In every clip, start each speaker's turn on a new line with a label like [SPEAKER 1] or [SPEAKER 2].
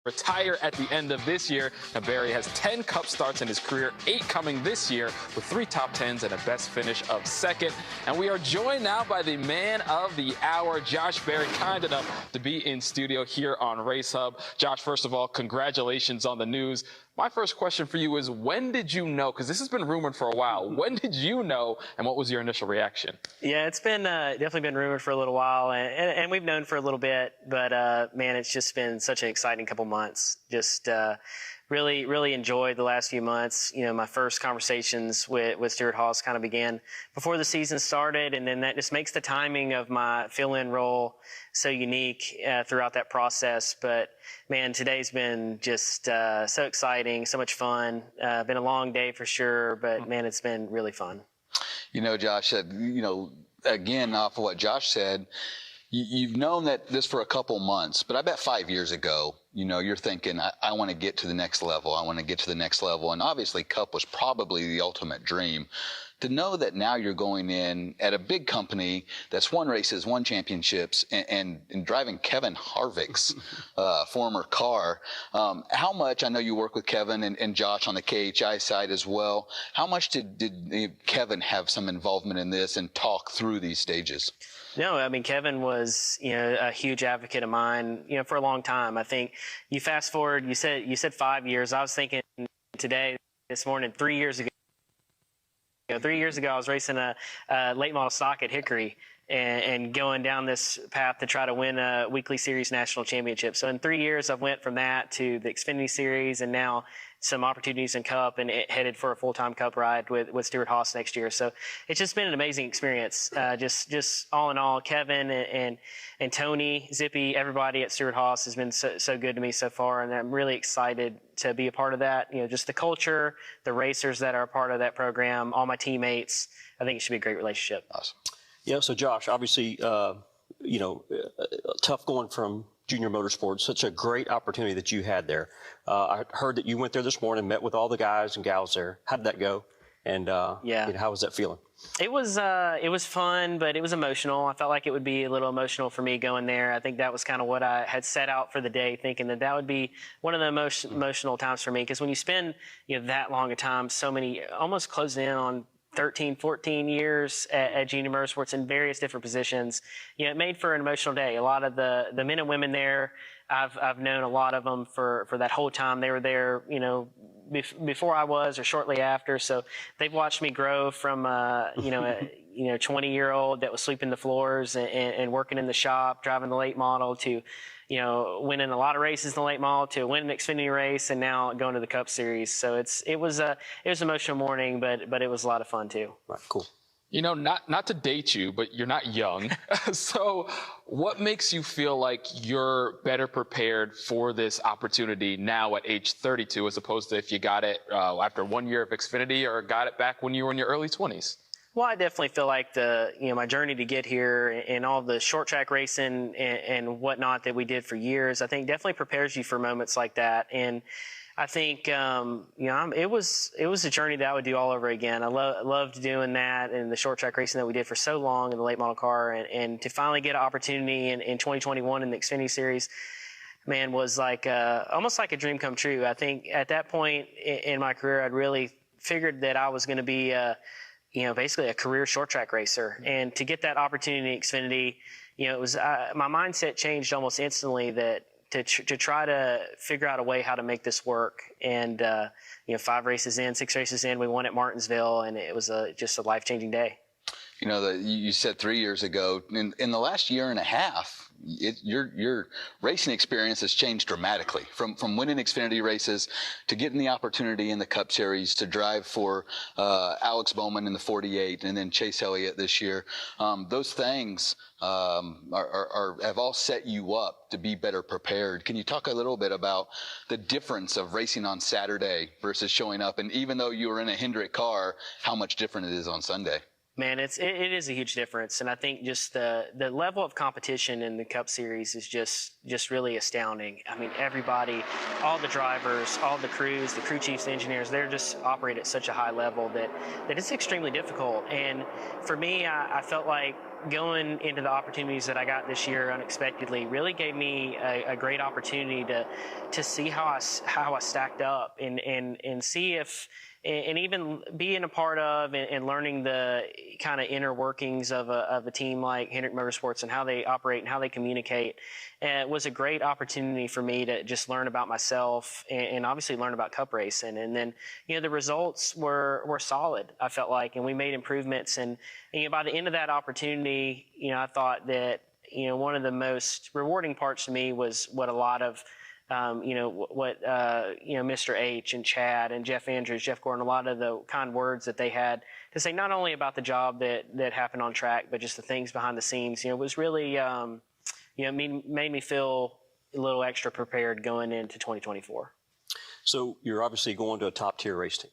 [SPEAKER 1] retire at the end of this year. Now, Barry has 10 Cup starts in his career, 8 coming this year, with 3 top 10s and a best finish of second. And we are joined now by the man of the hour, Josh Berry, kind enough to be in studio here on Race Hub. Josh, first of all, congratulations on the news. My first question for you is, when did you know? Because this has been rumored for a while. When did you know, and what was your initial reaction? Yeah, it's been definitely been rumored for a little while, and we've known for a little bit. But man, it's just been such an exciting couple months. Just really enjoyed the last few months. You know, my first conversations with Stewart-Haas kind of began before the season started, and then that just makes the timing of my fill-in role so unique throughout that process. But man, today's been just so exciting, so much fun. Been a long day for sure, but man, it's been really fun.
[SPEAKER 2] You know, Josh, again, off of what Josh said, you've known that this for a couple months, but I bet 5 years ago, you know, you're thinking, I want to get to the next level. I want to get to the next level. And obviously Cup was probably the ultimate dream. To know that now you're going in at a big company that's won races, won championships, and driving Kevin Harvick's former car. How much, I know you work with Kevin and Josh on the KHI side as well. How much did Kevin have some involvement in this and talk through these stages?
[SPEAKER 3] No, I mean, Kevin was, you know, a huge advocate of mine, you know, for a long time. I think you fast forward, you said 5 years. I was thinking this morning, 3 years ago. 3 years ago, I was racing a late model stock at Hickory and going down this path to try to win a weekly series national championship. So in 3 years, I've went from that to the Xfinity Series and now some opportunities in Cup and headed for a full-time Cup ride with Stewart-Haas next year. So it's just been an amazing experience. Just all in all, Kevin and Tony, Zippy, everybody at Stewart-Haas has been so good to me so far, and I'm really excited to be a part of that. You know, just the culture, the racers that are a part of that program, all my teammates. I think it should be a great relationship.
[SPEAKER 2] Awesome.
[SPEAKER 4] Yeah, so Josh, obviously, tough going from junior motorsports, such a great opportunity that you had there. I heard that you went there this morning, met with all the guys and gals there. How did that go? And how was that feeling?
[SPEAKER 3] It was fun, but it was emotional. I felt like it would be a little emotional for me going there. I think that was kind of what I had set out for the day, thinking that would be one of the most emotional times for me. Because when you spend that long a time, so many, almost closing in on 13, 14 years at junior motorsports in various different positions, it made for an emotional day. A lot of the men and women there, I've known a lot of them for that whole time. They were there, before I was or shortly after. So they've watched me grow from, 20-year-old that was sweeping the floors and working in the shop, driving the late model to, winning a lot of races in the late model to winning an Xfinity race and now going to the Cup Series. So it was an emotional morning, but it was a lot of fun too.
[SPEAKER 4] Right, cool.
[SPEAKER 1] Not to date you, but you're not young. So what makes you feel like you're better prepared for this opportunity now at age 32 as opposed to if you got it after 1 year of Xfinity or got it back when you were in your early 20s?
[SPEAKER 3] Well, I definitely feel like my journey to get here and all the short track racing and whatnot that we did for years, I think definitely prepares you for moments like that. And I think, it was a journey that I would do all over again. I loved doing that and the short track racing that we did for so long in the late model car, and to finally get an opportunity in 2021 in the Xfinity Series, man, was like almost like a dream come true. I think at that point in my career, I'd really figured that I was going to be basically a career short track racer. And to get that opportunity in Xfinity, it was, my mindset changed almost instantly that to try to figure out a way how to make this work. And, 6 races in, we won at Martinsville, and it was just a life-changing day.
[SPEAKER 2] You said 3 years ago, in the last year and a half, your racing experience has changed dramatically from winning Xfinity races to getting the opportunity in the Cup Series to drive for Alex Bowman in the 48 and then Chase Elliott this year. Those things have all set you up to be better prepared. Can you talk a little bit about the difference of racing on Saturday versus showing up? And even though you were in a Hendrick car, how much different it is on Sunday?
[SPEAKER 3] Man, it is a huge difference, and I think just the level of competition in the Cup Series is just really astounding. I mean, everybody, all the drivers, all the crews, the crew chiefs, the engineers, they're just operate at such a high level that it's extremely difficult. And for me, I felt like going into the opportunities that I got this year unexpectedly really gave me a great opportunity to see how I stacked up and see if, and even being a part of and learning the kind of inner workings of a team like Hendrick Motorsports and how they operate and how they communicate, was a great opportunity for me to just learn about myself and obviously learn about cup racing. And then, the results were solid, I felt like, and we made improvements. And by the end of that opportunity, I thought that, one of the most rewarding parts to me was what a lot of Mr. H and Chad and Jeff Andrews, Jeff Gordon, a lot of the kind words that they had to say, not only about the job that happened on track, but just the things behind the scenes, was really, made me feel a little extra prepared going into 2024.
[SPEAKER 4] So you're obviously going to a top tier race team.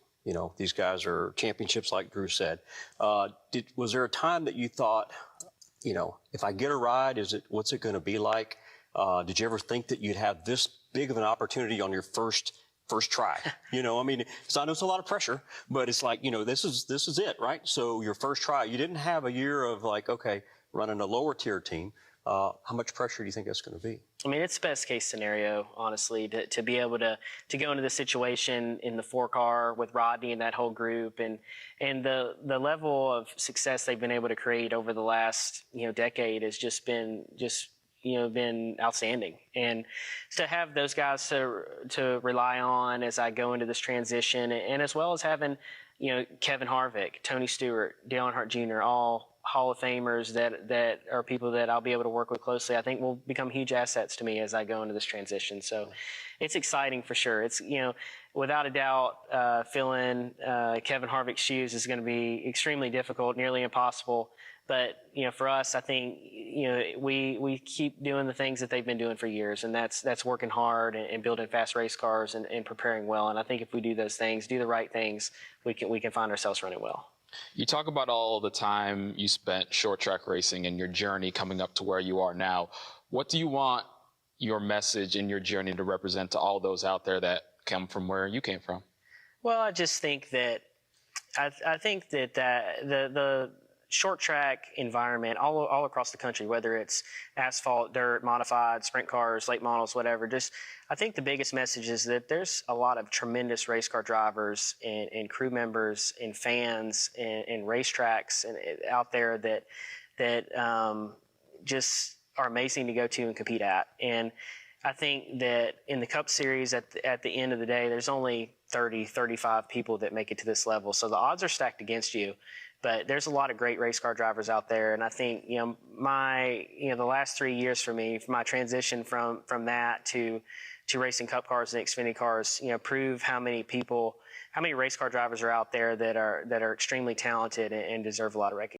[SPEAKER 4] These guys are championships, like Drew said. Was there a time that you thought, if I get a ride, what's it going to be like? Did you ever think that you'd have this big of an opportunity on your first try? So I know it's a lot of pressure, but it's like, this is it, right? So your first try, you didn't have a year of like, okay, running a lower tier team. How much pressure do you think that's going to be?
[SPEAKER 3] It's best case scenario, honestly, to be able to go into the situation in the 4-car with Rodney and that whole group, and the level of success they've been able to create over the last decade has just been outstanding. And to have those guys to rely on as I go into this transition, and as well as having Kevin Harvick, Tony Stewart, Dale Earnhardt Jr., all Hall of Famers that are people that I'll be able to work with closely, I think will become huge assets to me as I go into this transition. So it's exciting for sure. It's, without a doubt, filling Kevin Harvick's shoes is going to be extremely difficult, nearly impossible. But, for us, I think, we keep doing the things that they've been doing for years, and that's working hard and building fast race cars and preparing well. And I think if we do those things, do the right things, we can find ourselves running well.
[SPEAKER 1] You talk about all the time you spent short track racing and your journey coming up to where you are now. What do you want your message and your journey to represent to all those out there that come from where you came from?
[SPEAKER 3] Well, I just think that the short track environment all across the country, whether it's asphalt, dirt, modified, sprint cars, late models, whatever, I think the biggest message is that there's a lot of tremendous race car drivers and crew members and fans and racetracks out there that just are amazing to go to and compete at. And I think that in the Cup Series at the end of the day, there's only 30, 35 people that make it to this level. So the odds are stacked against you. But there's a lot of great race car drivers out there, and I think the last 3 years for me, my transition from that to racing Cup cars and Xfinity cars, prove how many race car drivers are out there that are extremely talented and deserve a lot of recognition.